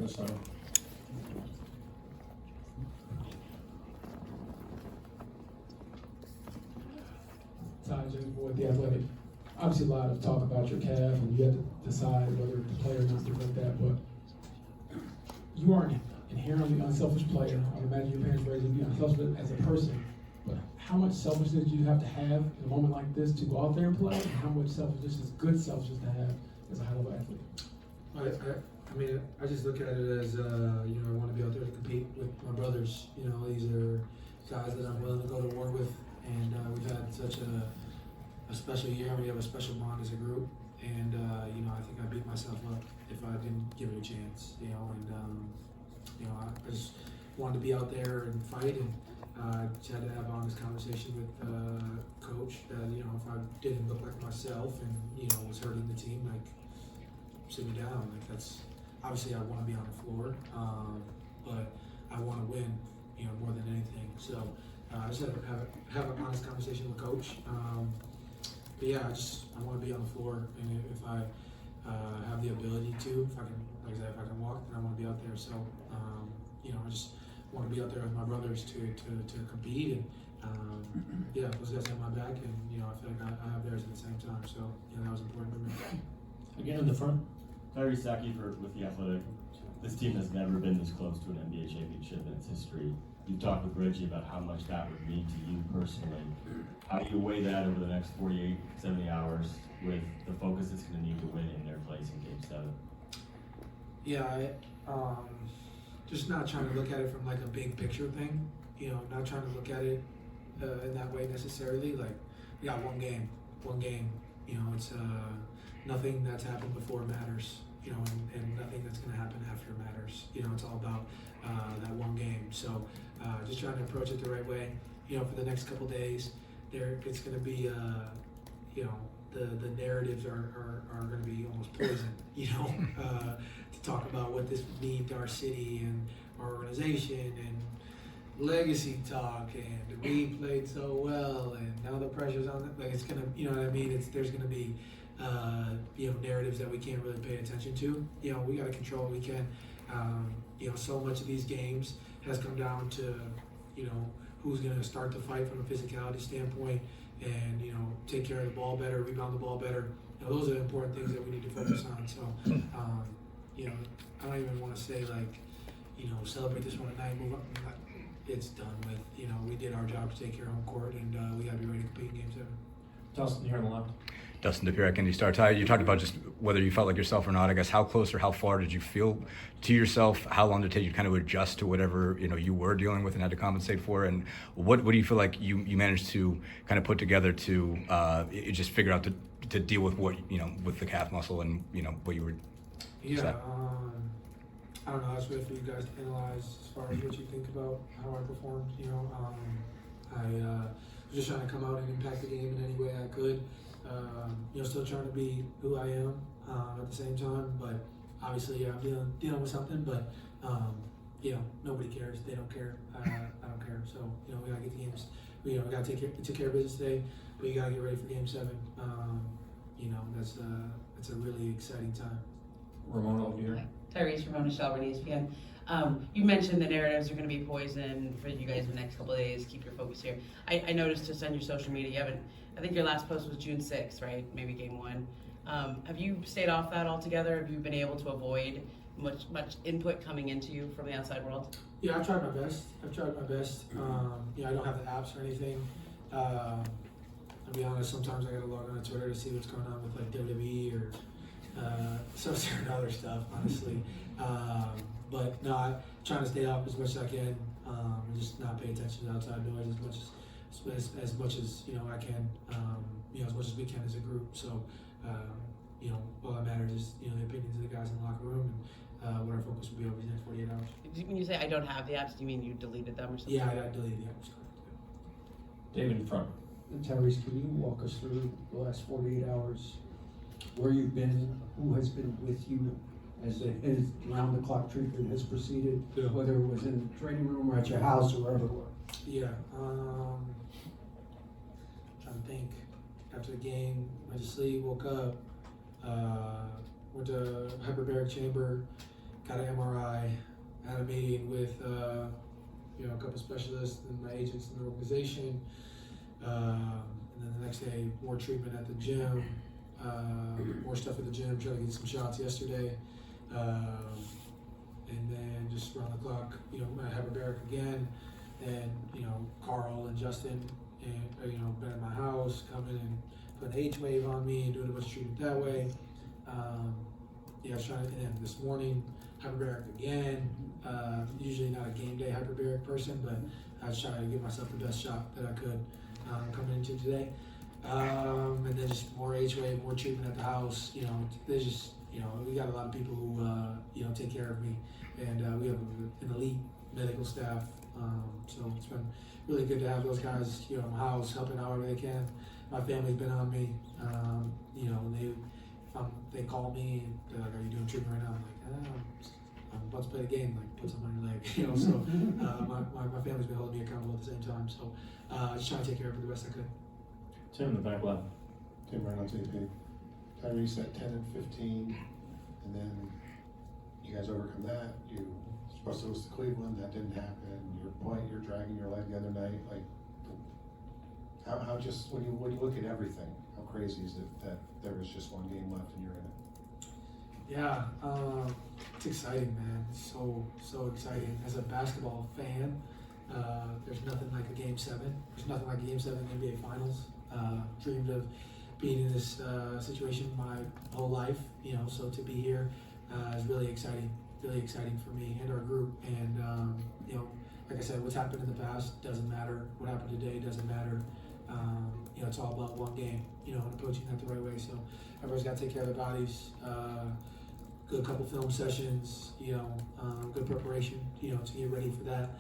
the center. Ty James Boyd, The Athletic. Obviously, a lot of talk about your calf, and you have to decide whether to play or not, stuff like that. But you are an inherently unselfish player. I would imagine your parents raised you to be unselfish as a person. But how much selfishness do you have to have in a moment like this to go out there and play? And how much selfishness is good selfishness to have as a high-level athlete? I mean, I just look at it as, you know, I want to be out there to compete with my brothers. You know, these are guys that I'm willing to go to war with, and we've had such a special year. We have a special bond as a group, and you know, I think I beat myself up if I didn't give it a chance. You know, and you know, I just wanted to be out there and fight, and just had to have an honest conversation with coach that, you know, if I didn't look like myself and, you know, was hurting the team, like, sit me down. Like, that's obviously I want to be on the floor, but I want to win, you know, more than anything. So I just had to have an honest conversation with coach. But yeah, I want to be on the floor, and if I have the ability to, if I can, like I said, if I can walk, then I want to be out there. So you know, I just want to be out there with my brothers to compete, and yeah, those guys have my back, and you know, I feel like I have theirs at the same time. So you know, that was important to me. Again in the front. Tyrese Haliburton with The Athletic. This team has never been this close to an NBA championship in its history. You've talked with Reggie about how much that would mean to you personally. How do you weigh that over the next 48, 70 hours with the focus it's going to need to win in their place in Game 7? Yeah, just not trying to look at it from like a big picture thing. You know, not trying to look at it in that way necessarily. Like, we got one game. You know, it's nothing that's happened before matters. You know, and nothing that's going to happen after matters. You know, it's all about that one game. So just trying to approach it the right way. You know, for the next couple days, it's going to be, you know, the narratives are going to be almost poison. You know, to talk about what this would mean to our city and our organization and legacy talk, and we played so well, and now the pressure's on them. Like, it's gonna, you know what I mean? There's gonna be, you know, narratives that we can't really pay attention to. You know, we gotta control what we can. You know, so much of these games has come down to, you know, who's gonna start the fight from a physicality standpoint, and you know, take care of the ball better, rebound the ball better. You know, those are the important things that we need to focus on. So, you know, I don't even want to say like, you know, celebrate this one at night, move up. It's done with. You know, we did our job to take care of home court, and we got to be ready to compete in Game 7. Dustin here on the left. Dustin DePierre, Indy Star. Ty, you talked about just whether you felt like yourself or not. I guess how close or how far did you feel to yourself? How long did it take you to kind of adjust to whatever, you know, you were dealing with and had to compensate for? And what do you feel like you managed to kind of put together to just figure out to deal with what, you know, with the calf muscle and, you know, what you were? Yeah, I don't know. That's really for you guys to analyze as far as what you think about how I performed. You know, I was just trying to come out and impact the game in any way I could. You know, still trying to be who I am at the same time. But obviously, yeah, I'm dealing with something. But you know, nobody cares. They don't care. I don't care. So you know, we gotta get the games. We gotta take care of business today. But you gotta get ready for Game 7. You know, that's it's a really exciting time. Ramona over here. Tyrese, Ramona Shelburne, ESPN. You mentioned the narratives are going to be poison for you guys the next couple of days. Keep your focus here. I noticed just on your social media, you haven't. I think your last post was June 6th, right? Maybe Game 1. Have you stayed off that altogether? Have you been able to avoid much input coming into you from the outside world? Yeah, I've tried my best. Yeah, I don't have the apps or anything. I'll be honest, sometimes I gotta log on to Twitter to see what's going on with like WWE or some certain other stuff, honestly. But no, I'm trying to stay up as much as I can, and just not pay attention to outside noise as much as you know I can, you know, as much as we can as a group. So, you know, all that matters is, you know, the opinions of the guys in the locker room and what our focus will be over the next 48 hours. When you say I don't have the apps, do you mean you deleted them or something? Yeah, I deleted the apps. David in front. Tyrese, can you walk us through the last 48 hours, where you've been, who has been with you as round-the-clock treatment has proceeded, Yeah. whether it was in the training room or at your house or wherever it was? Yeah, trying to think. After the game, went to sleep, woke up, went to hyperbaric chamber, got an MRI, had a meeting with you know, a couple specialists and my agents in the organization. And then the next day, more treatment at the gym, more stuff at the gym, trying to get some shots yesterday. And then just around the clock, you know, I have a barrack again. And, you know, Carl and Justin, and, you know, been at my house, coming and putting an H-wave on me and doing a bunch of treatment that way. Yeah, I was trying to, and then this morning, hyperbaric again. Usually not a game day hyperbaric person, but I was trying to give myself the best shot that I could coming into today. And then just more H-wave, more treatment at the house. You know, there's just, you know, we got a lot of people who, you know, take care of me. And we have an elite medical staff. So it's been really good to have those guys, you know, in my house, helping however they can. My family's been on me. You know, they call me and they're like, "Are you doing treatment right now?" I'm like, I'm about to play the game. Like, put something on your leg, you know. So my family's been holding me accountable at the same time. So just trying to take care of it the best I could. Tim in the back left. Tim right on TP. Tyrese at 10 and 15, and then you guys overcome that. You supposed to lose to Cleveland, that didn't happen. Your point, you're dragging your leg the other night. Like, how just when you look at everything, how crazy is it that there was just one game left and you're in it? Yeah, it's exciting, man. It's so exciting. As a basketball fan, there's nothing like a Game 7. There's nothing like a Game 7 NBA Finals. Dreamed of being in this situation my whole life, you know. So to be here is really exciting for me and our group. And you know, like I said, what's happened in the past doesn't matter. What happened today doesn't matter. You know, it's all about one game, you know, and approaching that the right way. So everybody's got to take care of their bodies. Good couple film sessions, you know, good preparation, you know, to get ready for that,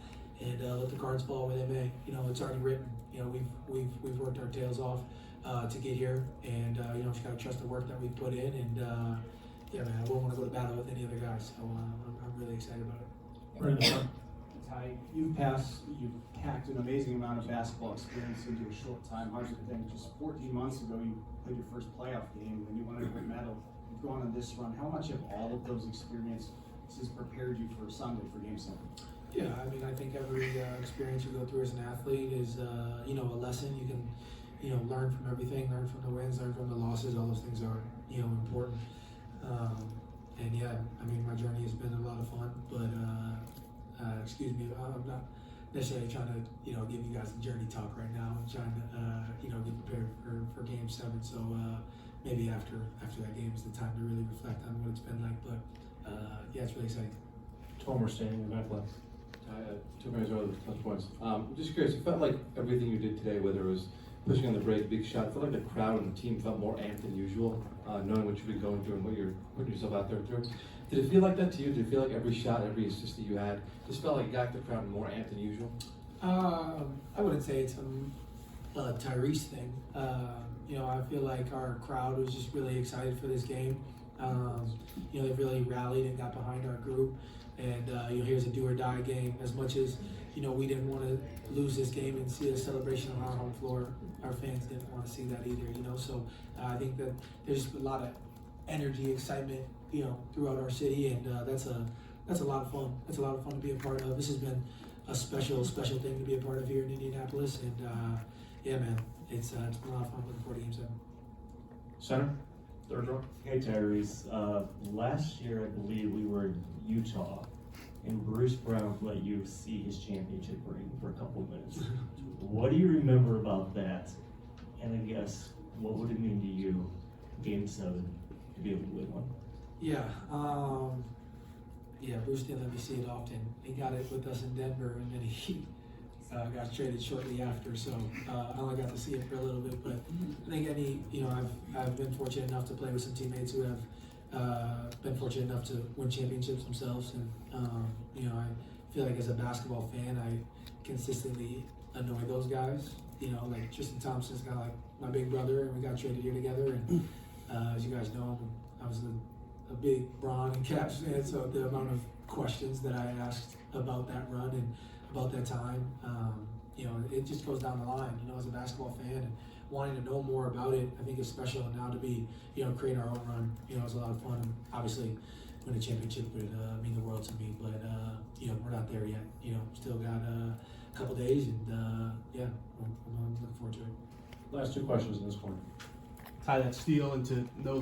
and let the cards fall where they may. You know, it's already written. You know, we've worked our tails off to get here, and you know, just gotta trust the work that we've put in. And yeah, man, I won't want to go to battle with any other guys. So I'm really excited about it. Right in the front. Ty, you've packed an amazing amount of basketball experience into a short time. Hard to think, just 14 months ago, you played your first playoff game, and you won a gold medal. You've gone on this run. How much have all of those experiences prepared you for Sunday, for Game 7? Yeah, I mean, I think every experience you go through as an athlete is, you know, a lesson. You can, you know, learn from everything, learn from the wins, learn from the losses. All those things are, you know, important. And yeah, I mean, my journey has been a lot of fun, but excuse me, I'm not necessarily trying to, you know, give you guys a journey talk right now. I'm trying to, you know, get prepared for Game 7. So maybe after that game is the time to really reflect on what it's been like. But yeah, it's really exciting. Tom, we're standing in the back left. Two minutes earlier, touch points. Just curious, it felt like everything you did today, whether it was pushing on the break, big shot, it felt like the crowd and the team felt more amped than usual, knowing what you've been going through and what you're putting yourself out there through. Did it feel like that to you? Did it feel like every shot, every assist that you had, just felt like you got the crowd more amped than usual? I wouldn't say it's a Tyrese thing. You know, I feel like our crowd was just really excited for this game. You know, they really rallied and got behind our group. And you know, here's a do or die game. As much as, you know, we didn't want to lose this game and see a celebration on our home floor, our fans didn't want to see that either. You know, so I think that there's a lot of energy, excitement, you know, throughout our city, and that's a lot of fun. That's a lot of fun to be a part of. This has been a special thing to be a part of here in Indianapolis, and yeah, man, it's been a lot of fun. Looking forward to Game 7. Center, third row. Hey Tyrese, last year I believe we were in Utah, and Bruce Brown let you see his championship ring for a couple of minutes. What do you remember about that? And I guess, what would it mean to you, Game 7, to be able to win one? Yeah, yeah, Bruce didn't let me see it often. He got it with us in Denver, and then he got traded shortly after, so I only got to see it for a little bit. But I think you know, I've been fortunate enough to play with some teammates who have been fortunate enough to win championships themselves, and you know, I feel like as a basketball fan, I consistently annoy those guys. You know, like Tristan Thompson's kind of like my big brother, and we got traded here together. And as you guys know, I was a big Bron and Caps fan, so the amount of questions that I asked about that run and about that time, you know, it just goes down the line. You know, as a basketball fan and wanting to know more about it, I think it's special. And now to be, you know, creating our own run, you know, it's a lot of fun. And obviously, win a championship would mean the world to me. But you know, we're not there yet. You know, still got a couple days, and yeah, I'm looking forward to it. Last two questions in this corner. Tie that steal into no